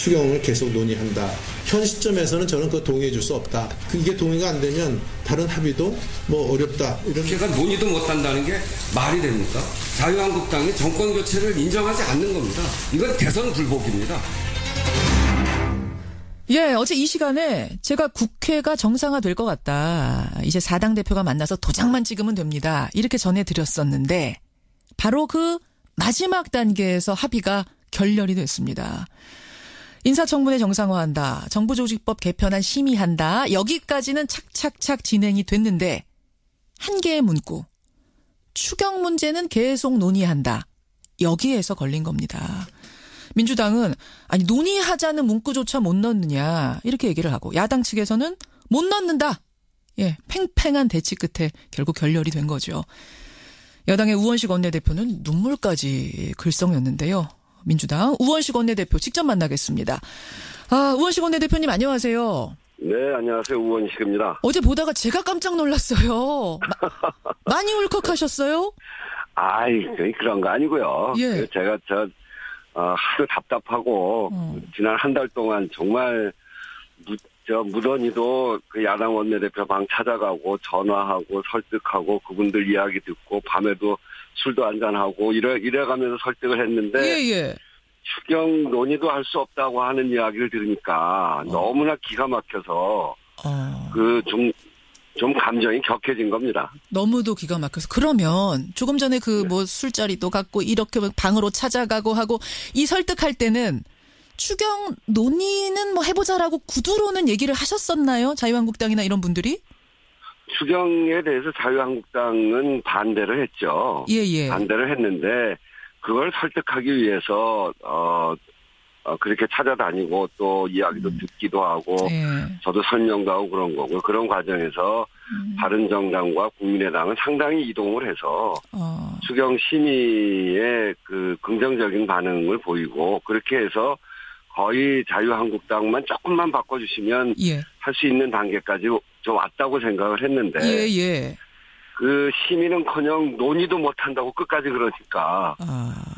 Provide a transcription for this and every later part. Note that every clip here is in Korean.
추경을 계속 논의한다. 현 시점에서는 저는 그거 동의해 줄 수 없다. 이게 동의가 안 되면 다른 합의도 뭐 어렵다. 이런. 국회가 논의도 못한다는 게 말이 됩니까? 자유한국당이 정권 교체를 인정하지 않는 겁니다. 이건 대선 불복입니다. 예, 어제 이 시간에 제가 국회가 정상화될 것 같다. 이제 4당 대표가 만나서 도장만 찍으면 됩니다. 이렇게 전해드렸었는데 바로 그 마지막 단계에서 합의가 결렬이 됐습니다. 인사청문회 정상화한다. 정부조직법 개편안 심의한다. 여기까지는 착착착 진행이 됐는데 한 개의 문구. 추경 문제는 계속 논의한다. 여기에서 걸린 겁니다. 민주당은 아니 논의하자는 문구조차 못 넣느냐 이렇게 얘기를 하고 야당 측에서는 못 넣는다. 예, 팽팽한 대치 끝에 결국 결렬이 된 거죠. 여당의 우원식 원내대표는 눈물까지 글썽였는데요. 민주당 우원식 원내대표 직접 만나겠습니다. 우원식 원내대표님 안녕하세요. 네, 안녕하세요. 우원식입니다. 어제 보다가 제가 깜짝 놀랐어요. 많이 울컥하셨어요? 아이, 그런 거 아니고요. 예. 제가 하도 답답하고 지난 한 달 동안 정말 무던히도 그 야당 원내대표 방 찾아가고 전화하고 설득하고 그분들 이야기 듣고 밤에도 술도 한잔하고 이래가면서 설득을 했는데 예. 추경 논의도 할 수 없다고 하는 이야기를 들으니까 너무나 기가 막혀서 좀 감정이 격해진 겁니다. 너무도 기가 막혀서. 그러면 조금 전에 뭐 술자리도 갖고 이렇게 방으로 찾아가고 하고 이 설득할 때는 추경 논의는 뭐 해보자라고 구두로는 얘기를 하셨었나요? 자유한국당이나 이런 분들이? 추경에 대해서 자유한국당은 반대를 했죠. 예. 반대를 했는데 그걸 설득하기 위해서 그렇게 찾아다니고 또 이야기도 듣기도 하고 저도 설명도 하고 그런 거고 그런 과정에서 바른정당과 국민의당은 상당히 이동을 해서 추경 심의에 그 긍정적인 반응을 보이고 그렇게 해서 거의 자유한국당만 조금만 바꿔주시면 할 수 있는 단계까지 좀 왔다고 생각을 했는데 그 심의는커녕 논의도 못한다고 끝까지 그러니까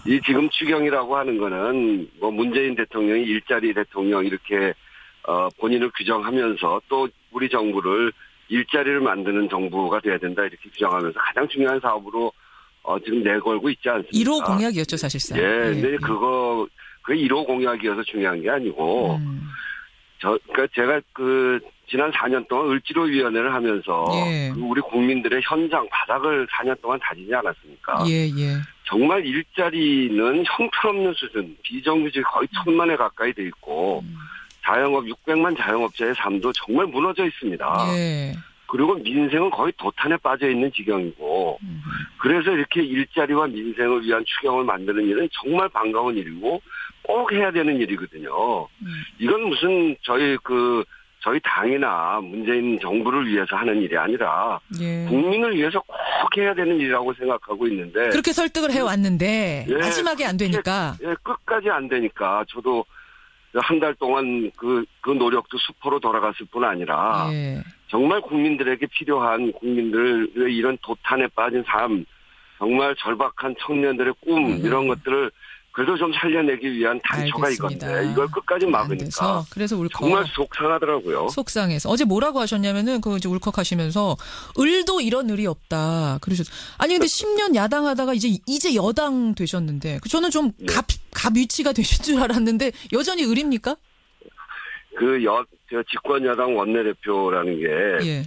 이 지금 추경이라고 하는 거는 뭐 문재인 대통령이 일자리 대통령 이렇게 본인을 규정하면서 또 우리 정부를 일자리를 만드는 정부가 돼야 된다 이렇게 규정하면서 가장 중요한 사업으로 지금 내걸고 있지 않습니까? 1호 공약이었죠 사실상. 근데 그 1호 공약이어서 중요한 게 아니고 그러니까 제가 지난 4년 동안 을지로위원회를 하면서 우리 국민들의 현장 바닥을 4년 동안 다지지 않았습니까? 정말 일자리는 형편없는 수준, 비정규직이 거의 1,000만에 가까이 돼 있고 자영업 600만 자영업자의 삶도 정말 무너져 있습니다. 그리고 민생은 거의 도탄에 빠져 있는 지경이고 그래서 이렇게 일자리와 민생을 위한 추경을 만드는 일은 정말 반가운 일이고 꼭 해야 되는 일이거든요. 이건 무슨 저희 당이나 문재인 정부를 위해서 하는 일이 아니라 국민을 위해서 꼭 해야 되는 일이라고 생각하고 있는데 그렇게 설득을 해왔는데 마지막에 안 되니까 끝까지 안 되니까 저도 한 달 동안 그 노력도 수포로 돌아갔을 뿐 아니라 정말 국민들에게 필요한 국민들의 이런 도탄에 빠진 삶 정말 절박한 청년들의 꿈 이런 것들을 그래도 좀 살려내기 위한 단초가 이건데 이걸 끝까지 막으니까 그래서 울컥. 정말 속상하더라고요. 속상해서 어제 뭐라고 하셨냐면은 이제 울컥하시면서 을도 이런 을이 없다 그러셨어요. 아니 근데 10년 야당하다가 이제 여당 되셨는데 저는 좀 갑 위치가 되신 줄 알았는데 여전히 을입니까? 제가 집권 여당 원내대표라는 게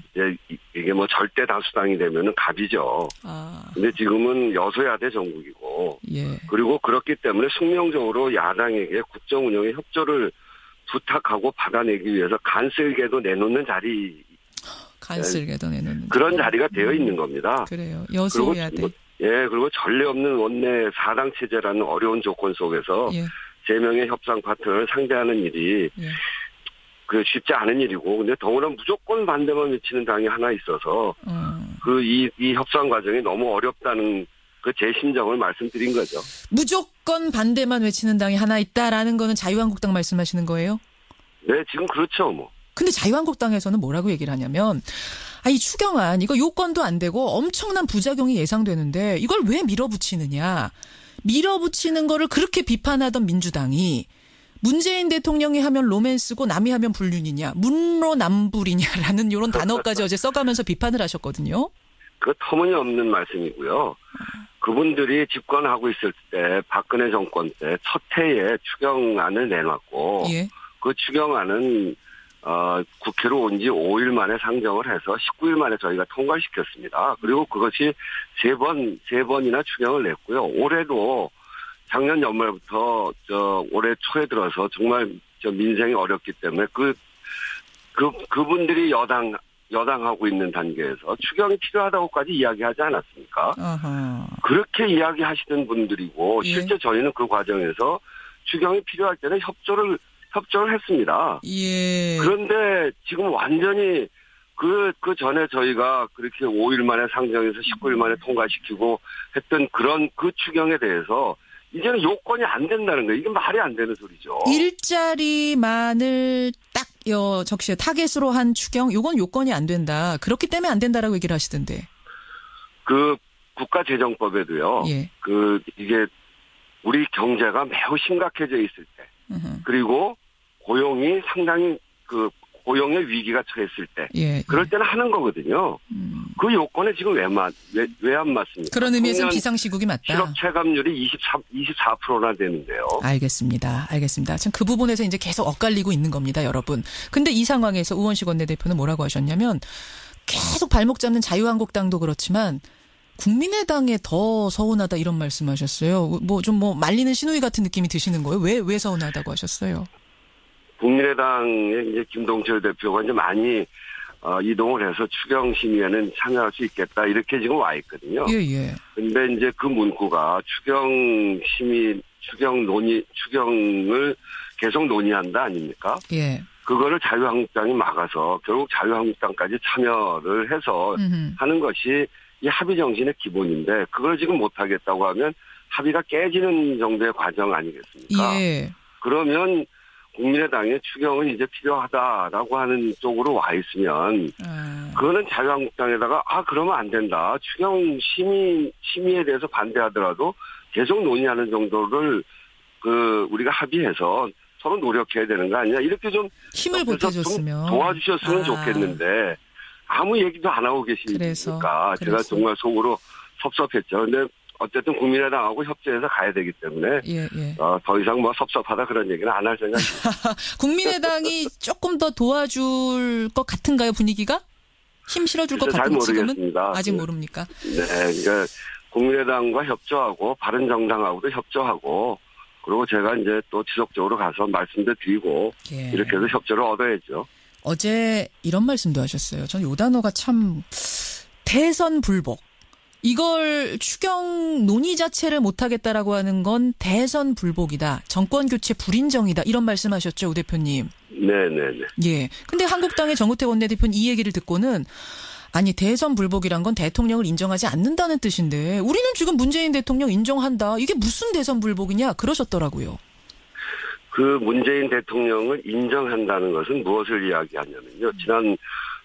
이게 뭐 절대 다수당이 되면은 갑이죠. 근데 지금은 여소야대 정국이고 그리고 그렇기 때문에 숙명적으로 야당에게 국정 운영에 협조를 부탁하고 받아내기 위해서 간쓸게도 내놓는 자리. 간쓸게도 내놓는 그런 자리가 되어 있는 겁니다. 그래요. 여소야대. 그리고 전례 없는 원내 4당 체제라는 어려운 조건 속에서 3명의 협상 파트너를 상대하는 일이 쉽지 않은 일이고, 근데 더구나 무조건 반대만 외치는 당이 하나 있어서, 이 협상 과정이 너무 어렵다는 제 심정을 말씀드린 거죠. 무조건 반대만 외치는 당이 하나 있다라는 거는 자유한국당 말씀하시는 거예요? 네, 지금 그렇죠, 뭐. 근데 자유한국당에서는 뭐라고 얘기를 하냐면, 이 추경안, 이거 요건도 안 되고 엄청난 부작용이 예상되는데, 이걸 왜 밀어붙이느냐. 밀어붙이는 거를 그렇게 비판하던 민주당이, 문재인 대통령이 하면 로맨스고 남이 하면 불륜이냐, 문로남불이냐라는 이런 단어까지 어제 써가면서 비판을 하셨거든요. 그 터무니없는 말씀이고요. 그분들이 집권하고 있을 때 박근혜 정권 때 첫 해에 추경안을 내놨고 예. 그 추경안은 국회로 온 지 5일 만에 상정을 해서 19일 만에 저희가 통과를 시켰습니다. 그리고 그것이 세 번이나 추경을 냈고요. 올해도 작년 연말부터 올해 초에 들어서 정말 민생이 어렵기 때문에 그분들이 여당하고 있는 단계에서 추경이 필요하다고까지 이야기하지 않았습니까? 아하. 그렇게 이야기하시던 분들이고 예. 실제 저희는 그 과정에서 추경이 필요할 때는 협조를 했습니다. 예. 그런데 지금 완전히 그 전에 저희가 그렇게 5일 만에 상정해서 19일 만에 통과시키고 했던 그런 그 추경에 대해서 이제는 요건이 안 된다는 거예요. 이게 말이 안 되는 소리죠. 일자리만을 딱 적시에 타겟으로 한 추경, 요건 요건이 안 된다. 그렇기 때문에 안 된다라고 얘기를 하시던데. 그 국가재정법에도요. 예. 이게 우리 경제가 매우 심각해져 있을 때, 그리고 고용이 상당히 고용의 위기가 처했을 때, 예, 그럴 때는 하는 거거든요. 그 요건에 지금 왜 안 맞습니까? 그런 의미에서는 비상시국이 맞다. 실업 체감률이 24%나 되는데요. 알겠습니다. 참 그 부분에서 이제 계속 엇갈리고 있는 겁니다, 여러분. 근데 이 상황에서 우원식 원내대표는 뭐라고 하셨냐면 계속 발목 잡는 자유한국당도 그렇지만 국민의당에 더 서운하다 이런 말씀하셨어요. 말리는 신우이 같은 느낌이 드시는 거예요? 왜 서운하다고 하셨어요? 국민의당의 이제 김동철 대표가 이제 많이 이동을 해서 추경 심의에는 참여할 수 있겠다 이렇게 지금 와 있거든요. 예. 근데 이제 그 문구가 추경을 계속 논의한다 아닙니까? 예. 그거를 자유한국당이 막아서 결국 자유한국당까지 참여를 해서 하는 것이 이 합의 정신의 기본인데 그걸 지금 못하겠다고 하면 합의가 깨지는 정도의 과정 아니겠습니까? 예. 그러면 국민의당의 추경은 이제 필요하다라고 하는 쪽으로 와 있으면 그거는 자유한국당에다가 그러면 안 된다. 추경 심의에 대해서 반대하더라도 계속 논의하는 정도를 우리가 합의해서 서로 노력해야 되는 거 아니냐. 이렇게 좀 힘을 보태줬으면 도와주셨으면 좋겠는데 아무 얘기도 안 하고 계시니까 제가 정말 속으로 섭섭했죠. 근데 어쨌든 국민의당하고 협조해서 가야 되기 때문에 더 이상 섭섭하다 그런 얘기는 안 할 생각입니다. 국민의당이 조금 더 도와줄 것 같은가요, 분위기가? 힘 실어줄 것 같은 지금은? 모르겠습니다. 아직 모릅니까? 네, 그러니까 국민의당과 협조하고 바른정당하고도 협조하고 그리고 제가 이제 또 지속적으로 가서 말씀도 드리고 이렇게 해서 협조를 얻어야죠. 어제 이런 말씀도 하셨어요. 전 이 단어가 참 대선 불복. 이걸 추경 논의 자체를 못하겠다라고 하는 건 대선 불복이다. 정권 교체 불인정이다. 이런 말씀하셨죠, 우 대표님. 네네네. 예. 근데 한국당의 정우택 원내대표는 이 얘기를 듣고는 아니 대선 불복이란 건 대통령을 인정하지 않는다는 뜻인데 우리는 지금 문재인 대통령 인정한다. 이게 무슨 대선 불복이냐 그러셨더라고요. 그 문재인 대통령을 인정한다는 것은 무엇을 이야기하냐면요.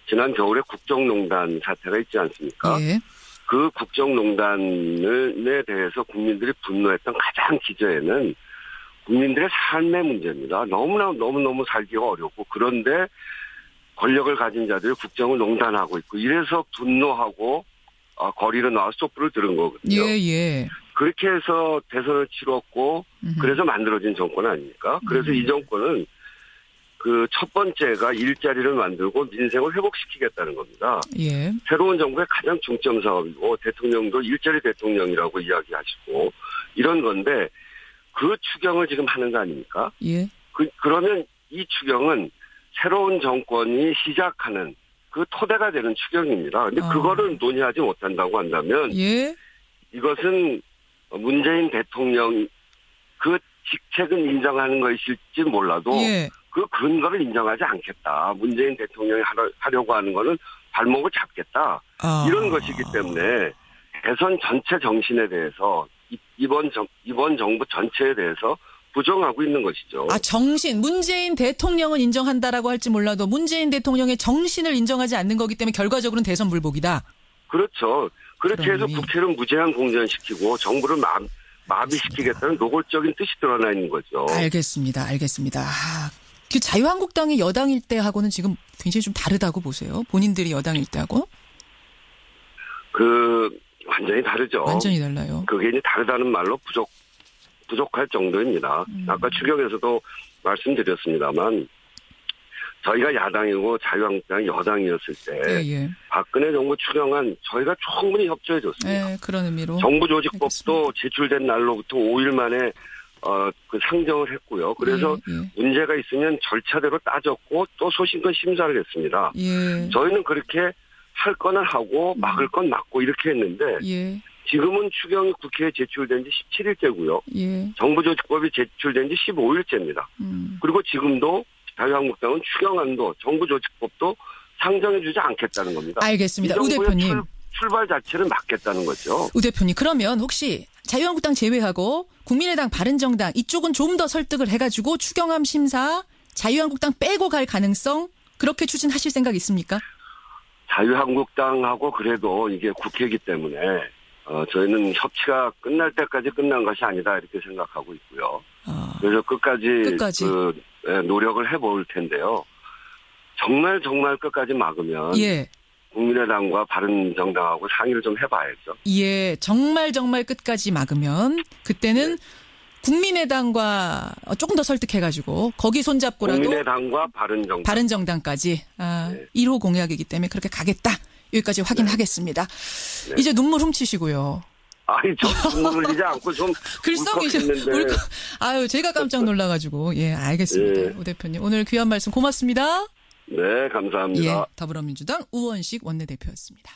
지난 겨울에 국정농단 사태가 있지 않습니까? 예. 그 국정농단에 대해서 국민들이 분노했던 가장 기저에는 국민들의 삶의 문제입니다. 너무너무 살기가 어렵고 그런데 권력을 가진 자들이 국정을 농단하고 있고 이래서 분노하고 거리로 나와 촛불을 들은 거거든요. 예. 그렇게 해서 대선을 치렀고 그래서 만들어진 정권 아닙니까? 그래서 이 정권은 그 첫 번째가 일자리를 만들고 민생을 회복시키겠다는 겁니다. 예. 새로운 정부의 가장 중점 사업이고 대통령도 일자리 대통령이라고 이야기하시고 이런 건데 그 추경을 지금 하는 거 아닙니까? 예. 그러면 이 추경은 새로운 정권이 시작하는 그 토대가 되는 추경입니다. 근데 그거를 논의하지 못한다고 한다면 이것은 문재인 대통령 그 직책은 인정하는 것일지 몰라도 그 근거를 인정하지 않겠다. 문재인 대통령이 하려고 하는 거는 발목을 잡겠다. 이런 것이기 때문에 대선 전체 정신에 대해서 이번 정부 전체에 대해서 부정하고 있는 것이죠. 정신. 문재인 대통령은 인정한다라고 할지 몰라도 문재인 대통령의 정신을 인정하지 않는 거기 때문에 결과적으로는 대선 불복이다. 그렇죠. 그렇게 해서 국회를 무제한 공전시키고 정부를 마비시키겠다는 노골적인 뜻이 드러나 있는 거죠. 알겠습니다. 그 자유한국당이 여당일 때하고는 지금 굉장히 좀 다르다고 보세요. 본인들이 여당일 때하고? 완전히 다르죠. 완전히 달라요. 그게 이제 다르다는 말로 부족할 정도입니다. 아까 추경에서도 말씀드렸습니다만 저희가 야당이고 자유한국당이 여당이었을 때 박근혜 정부 추경안 저희가 충분히 협조해줬습니다. 그런 의미로. 정부조직법도 제출된 날로부터 5일 만에 상정을 했고요. 그래서 문제가 있으면 절차대로 따졌고 또 소신껏 심사를 했습니다. 저희는 그렇게 할 거는 하고 막을 건 막고 이렇게 했는데 지금은 추경이 국회에 제출된 지 17일째고요. 정부조직법이 제출된 지 15일째입니다. 그리고 지금도 자유한국당은 추경안도 정부조직법도 상정해주지 않겠다는 겁니다. 알겠습니다. 우 대표님. 출발 자체를 막겠다는 거죠. 우 대표님. 그러면 혹시 자유한국당 제외하고 국민의당 바른정당 이쪽은 좀 더 설득을 해가지고 추경안 심사 자유한국당 빼고 갈 가능성 그렇게 추진하실 생각 있습니까? 자유한국당하고 그래도 이게 국회이기 때문에 저희는 협치가 끝날 때까지 끝난 것이 아니다 이렇게 생각하고 있고요. 그래서 끝까지 노력을 해볼 텐데요. 정말 끝까지 막으면 국민의당과 바른정당하고 상의를 좀 해봐야죠. 정말 끝까지 막으면 그때는 국민의당과 조금 더 설득해가지고 거기 손잡고라도 국민의당과 바른정당까지 1호 공약이기 때문에 그렇게 가겠다. 여기까지 확인하겠습니다. 이제 눈물 훔치시고요. 저 눈물 흘리지 않고 좀 울컥했는데. 제가 깜짝 놀라가지고. 알겠습니다. 우 대표님 오늘 귀한 말씀 고맙습니다. 네, 감사합니다. 더불어민주당 우원식 원내대표였습니다.